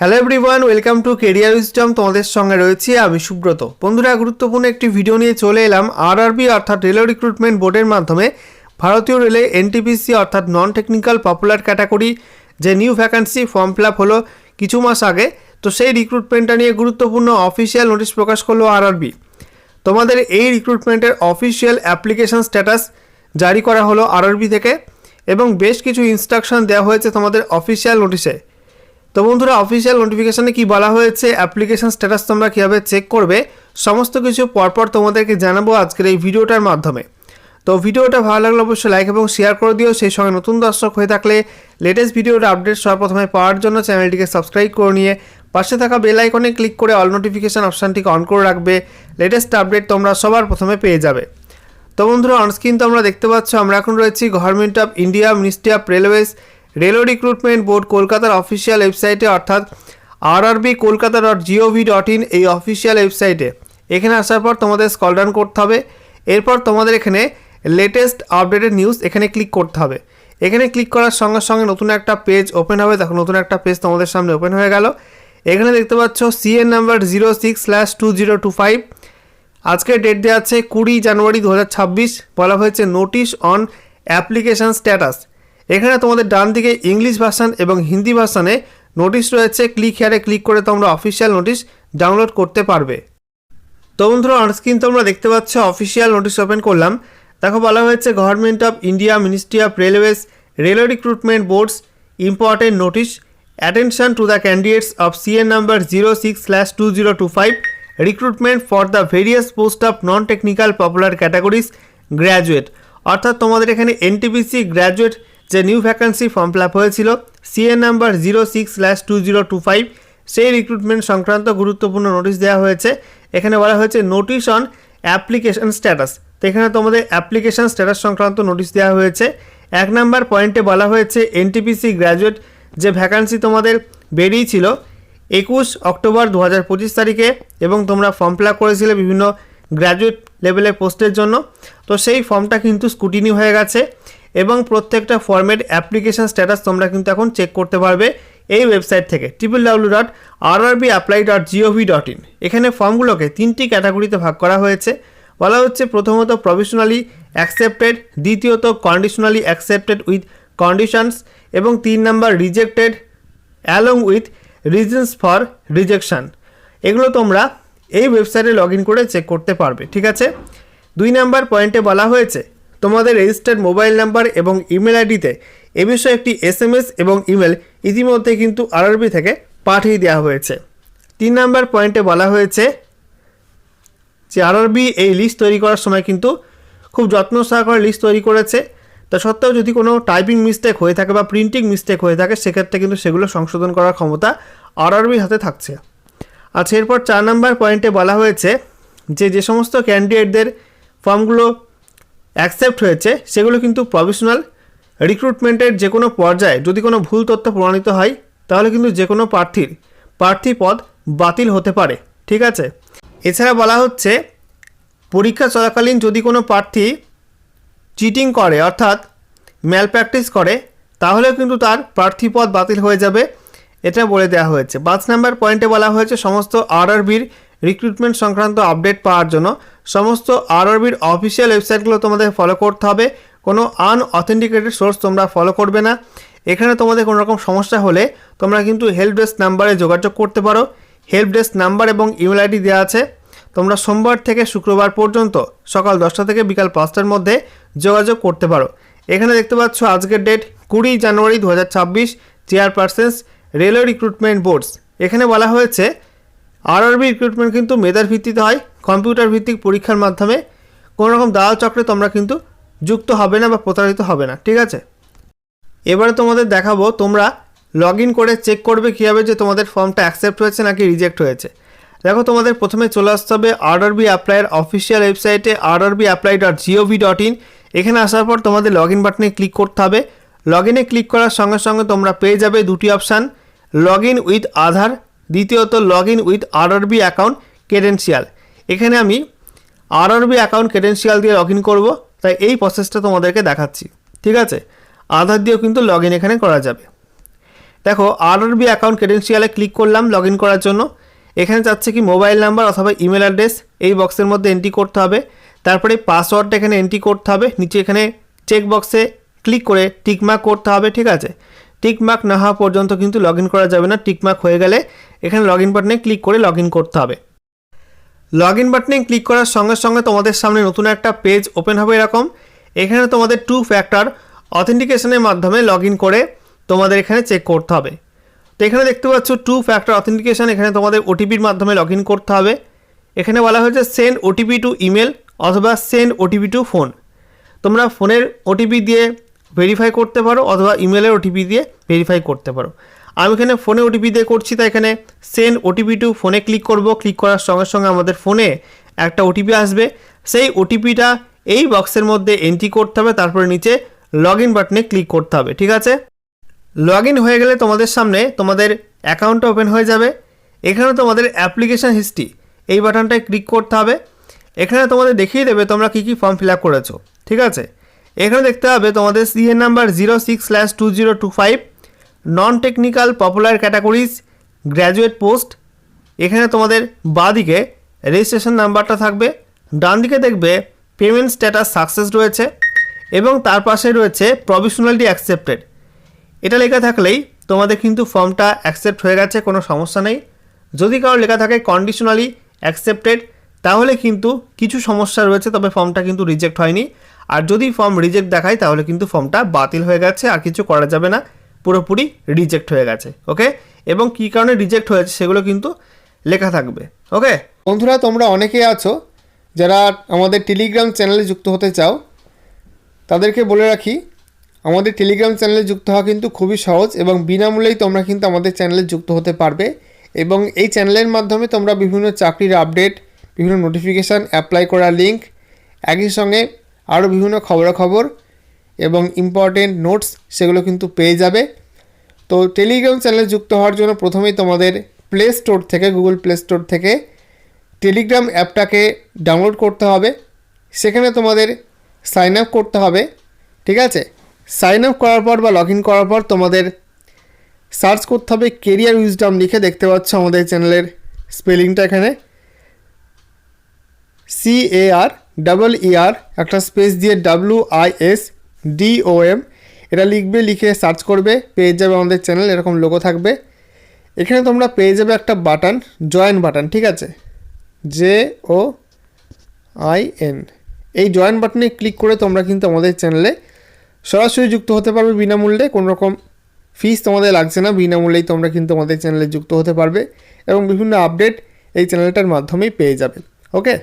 Hello everyone, welcome to career wisdom. তোমাদের সঙ্গে রয়েছি আমি সুব্রত। বন্ধুরা, গুরুত্বপূর্ণ একটি ভিডিও নিয়ে চলে এলাম। আরআরবি অর্থাৎ রেলওয়ে রিক্রুটমেন্ট বোর্ডের মাধ্যমে ভারতীয় রেলে এনটিপিসি অর্থাৎ নন টেকনিক্যাল পপুলার ক্যাটাগরি যে new vacancy form fill up হলো কিছু মাস আগে, তো সেই রিক্রুটমেন্টটা নিয়ে গুরুত্বপূর্ণ অফিসিয়াল নোটিশ প্রকাশ করলো আরআরবি। তোমাদের এই রিক্রুটমেন্টের অফিসিয়াল অ্যাপ্লিকেশন স্ট্যাটাস জারি করা হলো আরআরবি থেকে এবং বেশ কিছু ইনস্ট্রাকশন দেওয়া হয়েছে তোমাদের অফিসিয়াল নোটিশে। তো বন্ধুরা, অফিসিয়াল নোটিফিকেশানে কি বলা হয়েছে, অ্যাপ্লিকেশন স্ট্যাটাস তোমরা কীভাবে চেক করবে, সমস্ত কিছু পরপর তোমাদেরকে জানাবো আজকের এই ভিডিওটার মাধ্যমে। তো ভিডিওটা ভালো লাগলে অবশ্যই লাইক এবং শেয়ার করে দিও। সেই সঙ্গে নতুন দর্শক হয়ে থাকলে লেটেস্ট ভিডিওর আপডেট সর্বপ্রথমে পাওয়ার জন্য চ্যানেলটিকে সাবস্ক্রাইব করে নিয়ে পাশে থাকা বেল আইকনে ক্লিক করে অল নোটিফিকেশান অপশানটিকে অন করে রাখবে। লেটেস্ট আপডেট তোমরা সবার প্রথমে পেয়ে যাবে। তো বন্ধুরা, অনস্ক্রিন তোমরা দেখতে পাচ্ছ আমরা এখন রয়েছি government of India ministry of railways railway recruitment board কলকাতার অফিসিয়াল ওয়েবসাইটে অর্থাৎ rrb.kolkata.gov.in এই অফিসিয়াল ওয়েবসাইটে। এখানে আসার পর তোমাদের স্ক্রল ডাউন করতে হবে। এরপর তোমাদের এখানে লেটেস্ট আপডেটেড নিউজ এখানে ক্লিক করতে হবে। এখানে ক্লিক করার সঙ্গে সঙ্গে নতুন একটা পেজ ওপেন হবে। দেখো, নতুন একটা পেজ তোমাদের সামনে ওপেন হয়ে গেল। এখানে দেখতে পাচ্ছ সিএন নাম্বার 06/2025। আজকের ডেট দেওয়া আছে 20 জানুয়ারি 2026। বলা হয়েছে নোটিশ অন অ্যাপ্লিকেশান স্ট্যাটাস। এখানে তোমাদের ডান দিকে ইংলিশ ভার্সান এবং হিন্দি ভার্সানে নোটিশ রয়েছে। ক্লিক হেয়ারে ক্লিক করে তোমরা অফিসিয়াল নোটিশ ডাউনলোড করতে পারবে। তো বন্ধুরা, অনস্ক্রিন তোমরা দেখতে পাচ্ছ অফিসিয়াল নোটিশ ওপেন করলাম। দেখো, বলা হয়েছে government of India ministry of railways railway recruitment boards important notice attention to the candidates of CN number 06/2025 recruitment for the various post of non technical popular categories graduate. অর্থাৎ তোমাদের এখানে NTPC graduate যে new vacancy form fill up হয়েছিল CN number 06/2025 সেই recruitment সংক্রান্ত গুরুত্বপূর্ণ notice দেওয়া হয়েছে। এখানে বলা হয়েছে নোটিশ অন অ্যাপ্লিকেশন স্ট্যাটাস। তো এখানে তোমাদের অ্যাপ্লিকেশন স্ট্যাটাস সংক্রান্ত নোটিশ দেওয়া হয়েছে। 1 নম্বর পয়েন্টে বলা হয়েছে এনটিপিসি গ্র্যাজুয়েট যে ভ্যাকান্সি তোমাদের বেরিয়েছিল 21 অক্টোবর 2025 তারিখে এবং তোমরা ফর্ম ফিল আপ করেছিলে বিভিন্ন গ্র্যাজুয়েট লেভেলের পোস্টের জন্য। তো সেই ফর্মটা কিন্তু স্ক্রুটিনি হয়ে গেছে এবং প্রত্যেকটা ফর্মের অ্যাপ্লিকেশন স্ট্যাটাস তোমরা কিন্তু এখন চেক করতে পারবে এই ওয়েবসাইট থেকে www.rrbapply.gov.in। এখানে ফর্মগুলোকে 3টি ক্যাটাগরিতে ভাগ করা হয়েছে। বলা হচ্ছে প্রথমত প্রভিশনালি অ্যাকসেপ্টেড, দ্বিতীয়ত কন্ডিশনালি অ্যাকসেপ্টেড উইথ কন্ডিশনস এবং 3 number rejected along with reasons for rejection. এগুলো তোমরা এই ওয়েবসাইটে লগ ইন করে চেক করতে পারবে। ঠিক আছে। 2 নাম্বার পয়েন্টে বলা হয়েছে তোমাদের রেজিস্টার্ড মোবাইল নাম্বার এবং ইমেল আইডিতে এ বিষয়ে একটি এসএমএস এবং ইমেল ইতিমধ্যে কিন্তু আরআরবি থেকে পাঠিয়ে দেওয়া হয়েছে। 3 নাম্বার পয়েন্টে বলা হয়েছে যে আরআরবি এই লিস্ট তৈরি করার সময় কিন্তু খুব যত্ন সহকারে লিস্ট তৈরি করেছে। তা সত্ত্বেও যদি কোনো টাইপিং মিস্টেক হয়ে থাকে বা প্রিন্টিং মিস্টেক হয়ে থাকে সেক্ষেত্রে কিন্তু সেগুলো সংশোধন করার ক্ষমতা আরআরবির হাতে থাকছে। আচ্ছা, এরপর 4 নাম্বার পয়েন্টে বলা হয়েছে যে সমস্ত ক্যান্ডিডেটদের ফর্মগুলো অ্যাকসেপ্ট হয়েছে সেগুলো কিন্তু প্রফেশনাল রিক্রুটমেন্টের যে কোনো পর্যায়ে যদি কোনো ভুল তথ্য প্রমাণিত হয় তাহলে কিন্তু যে কোনো প্রার্থী পদ বাতিল হতে পারে। ঠিক আছে। এছাড়া বলা হচ্ছে পরীক্ষা চলাকালীন যদি কোনো প্রার্থী চিটিং করে অর্থাৎ ম্যাল প্র্যাকটিস করে তাহলে কিন্তু তার প্রার্থী পদ বাতিল হয়ে যাবে, এটা বলে দেওয়া হয়েছে। 5 নাম্বার পয়েন্টে বলা হয়েছে সমস্ত আরআরবির রিক্রুটমেন্ট সংক্রান্ত আপডেট পাওয়ার জন্য সমস্ত আরআরবির অফিসিয়াল ওয়েবসাইটগুলো তোমাদের ফলো করতে হবে। কোনো আনঅথেন্টিকেটেড সোর্স তোমরা ফলো করবে না। এখানে তোমাদের কোনো রকম সমস্যা হলে তোমরা কিন্তু হেল্প ডেস্ক নাম্বারে যোগাযোগ করতে পারো। হেল্প ডেস্ক নাম্বার এবং ইমেল আইডি দেওয়া আছে। তোমরা সোমবার থেকে শুক্রবার পর্যন্ত সকাল 10টা থেকে বিকাল 5টার মধ্যে যোগাযোগ করতে পারো। এখানে দেখতে পাচ্ছ আজকের ডেট 20 জানুয়ারি 2026, চেয়ারপারসন্স রেলওয়ে রিক্রুটমেন্ট বোর্ডস। এখানে বলা হয়েছে আরআরবি রিক্রুটমেন্ট কিন্তু মেধার ভিত্তিতে হয়, কম্পিউটার ভিত্তিক পরীক্ষার মাধ্যমে। কোনো রকম দালাল চক্রে তোমরা কিন্তু যুক্ত হবে না বা প্রতারিত হবে না। ঠিক আছে। এবারে তোমাদের দেখাবো তোমরা লগ ইন করে চেক করবে কীভাবে যে তোমাদের ফর্মটা অ্যাকসেপ্ট হয়েছে নাকি রিজেক্ট হয়েছে। দেখো, তোমাদের প্রথমে চলে আসতে হবে আরআরবি অ্যাপ্লাইয়ের অফিসিয়াল ওয়েবসাইটে rrbapply.gov.in। এখানে আসার পর তোমাদের লগ ইন বাটনে ক্লিক করতে হবে। লগ ইনে ক্লিক করার সঙ্গে সঙ্গে তোমরা পেয়ে যাবে দুটি অপশান, লগ ইন উইথ আধার, দ্বিতীয়ত log in with RRB account credential. এখানে আমি আরআরবি অ্যাকাউন্ট ক্রেডেনশিয়াল দিয়ে লগ ইন করবো, তাই এই প্রসেসটা তোমাদেরকে দেখাচ্ছি। ঠিক আছে। আধার দিয়েও কিন্তু লগ ইন এখানে করা যাবে। দেখো আরআরবি অ্যাকাউন্ট ক্রেডেনশিয়ালে ক্লিক করলাম লগ ইন করার জন্য। এখানে চাচ্ছে কি মোবাইল নাম্বার অথবা ইমেল অ্যাড্রেস এই বক্সের মধ্যে এন্ট্রি করতে হবে। তারপরে পাসওয়ার্ডটা এখানে এন্ট্রি করতে হবে। নিচে এখানে চেক বক্সে ক্লিক করে টিকমার্ক করতে হবে, ঠিক আছে। টিকমার্ক না হওয়া পর্যন্ত কিন্তু লগ ইন করা যাবে না। টিকমার্ক হয়ে গেলে এখানে লগ ইন বাটনে ক্লিক করে লগ ইন করতে হবে। লগ ইন বাটনে ক্লিক করার সঙ্গে সঙ্গে তোমাদের সামনে নতুন একটা পেজ ওপেন হবে এরকম। এখানে তোমাদের 2 ফ্যাক্টর অথেন্টিকেশনের মাধ্যমে লগ ইন করে তোমাদের এখানে চেক করতে হবে। তো এখানে দেখতে পাচ্ছ 2 ফ্যাক্টর অথেন্টিকেশন, এখানে তোমাদের ওটিপির মাধ্যমে লগ ইন করতে হবে। এখানে বলা হয়েছে সেন্ড ওটিপি টু ইমেল অথবা সেন্ড ওটিপি টু ফোন। তোমরা ফোনের ওটিপি দিয়ে ভেরিফাই করতে পারো অথবা ইমেলের ওটিপি দিয়ে ভেরিফাই করতে পারো। আমি এখানে ফোনে ওটিপি দিয়ে করছি, তাই এখানে সেন্ড ওটিপি টু ফোনে ক্লিক করব। ক্লিক করার সঙ্গে সঙ্গে আমাদের ফোনে একটা ওটিপি আসবে। সেই ওটিপিটা এই বক্সের মধ্যে এন্ট্রি করতে হবে, তারপরে নিচে লগ ইন বাটনে ক্লিক করতে হবে, ঠিক আছে। লগ ইন হয়ে গেলে তোমাদের সামনে তোমাদের অ্যাকাউন্টটা ওপেন হয়ে যাবে। এখানে তোমাদের অ্যাপ্লিকেশান হিস্ট্রি এই বাটনটায় ক্লিক করতে হবে। এখানে তোমাদের দেখিয়ে দেবে তোমরা কী কী ফর্ম ফিল আপ করেছো, ঠিক আছে। এখানে দেখতে হবে তোমাদের CN number 06/2025, non technical popular categories, graduate post. এখানে তোমাদের বাঁদিকে রেজিস্ট্রেশন নাম্বারটা থাকবে, ডান দিকে দেখবে পেমেন্ট স্ট্যাটাস সাকসেস রয়েছে এবং তার পাশে রয়েছে প্রভিশনালি অ্যাকসেপ্টেড। এটা লেখা থাকলেই তোমাদের কিন্তু ফর্মটা অ্যাকসেপ্ট হয়ে গেছে, কোনো সমস্যা নেই। যদি কারো লেখা থাকে কন্ডিশনালি অ্যাকসেপ্টেড তাহলে কিন্তু কিছু সমস্যা রয়েছে, তবে ফর্মটা কিন্তু রিজেক্ট হয়নি। আর যদি ফর্ম রিজেক্ট দেখায় তাহলে কিন্তু ফর্মটা বাতিল হয়ে গেছে, আর কিছু করা যাবে না, পুরোপুরি রিজেক্ট হয়ে গেছে, ওকে। এবং কী কারণে রিজেক্ট হয়েছে সেগুলো কিন্তু লেখা থাকবে, ওকে। বন্ধুরা, তোমরা অনেকেই আছো যারা আমাদের টেলিগ্রাম চ্যানেলে যুক্ত হতে চাও। তাদেরকে বলে রাখি, আমাদের টেলিগ্রাম চ্যানেলে যুক্ত হওয়া কিন্তু খুবই সহজ এবং বিনামূল্যেই তোমরা কিন্তু আমাদের চ্যানেলে যুক্ত হতে পারবে। এবং এই চ্যানেলের মাধ্যমে তোমরা বিভিন্ন চাকরির আপডেট, বিভিন্ন নোটিফিকেশান, অ্যাপ্লাই করার লিঙ্ক, একই সঙ্গে আরও বিভিন্ন খবরাখবর এবং ইম্পর্টেন্ট নোটস সেগুলো কিন্তু পেয়ে যাবে। তো টেলিগ্রাম চ্যানেলে যুক্ত হওয়ার জন্য প্রথমেই তোমাদের প্লে স্টোর থেকে, গুগল প্লে স্টোর থেকে টেলিগ্রাম অ্যাপটাকে ডাউনলোড করতে হবে। সেখানে তোমাদের সাইন আপ করতে হবে, ঠিক আছে। সাইন আপ করার পর বা লগ ইন করার পর তোমাদের সার্চ করতে হবে কেরিয়ার উইজডম লিখে। দেখতে পাচ্ছ আমাদের চ্যানেলের স্পেলিংটা এখানে CAREER একটা স্পেস দিয়ে WISDOM এটা লিখবে, লিখে সার্চ করবে, পেয়ে যাবে আমাদের চ্যানেল, এরকম লোগো থাকবে। এখানে তোমরা পেয়ে যাবে একটা বাটন, জয়েন বাটন, ঠিক আছে, JOIN। এই জয়েন বাটনে ক্লিক করে তোমরা কিন্তু আমাদের চ্যানেলে সরাসরি যুক্ত হতে পারবে বিনামূল্যে। কোনো রকম ফিস তোমাদের লাগছে না, বিনামূল্যেই তোমরা কিন্তু আমাদের চ্যানেলে যুক্ত হতে পারবে এবং বিভিন্ন আপডেট এই চ্যানেলটার মাধ্যমেই পেয়ে যাবে, ওকে।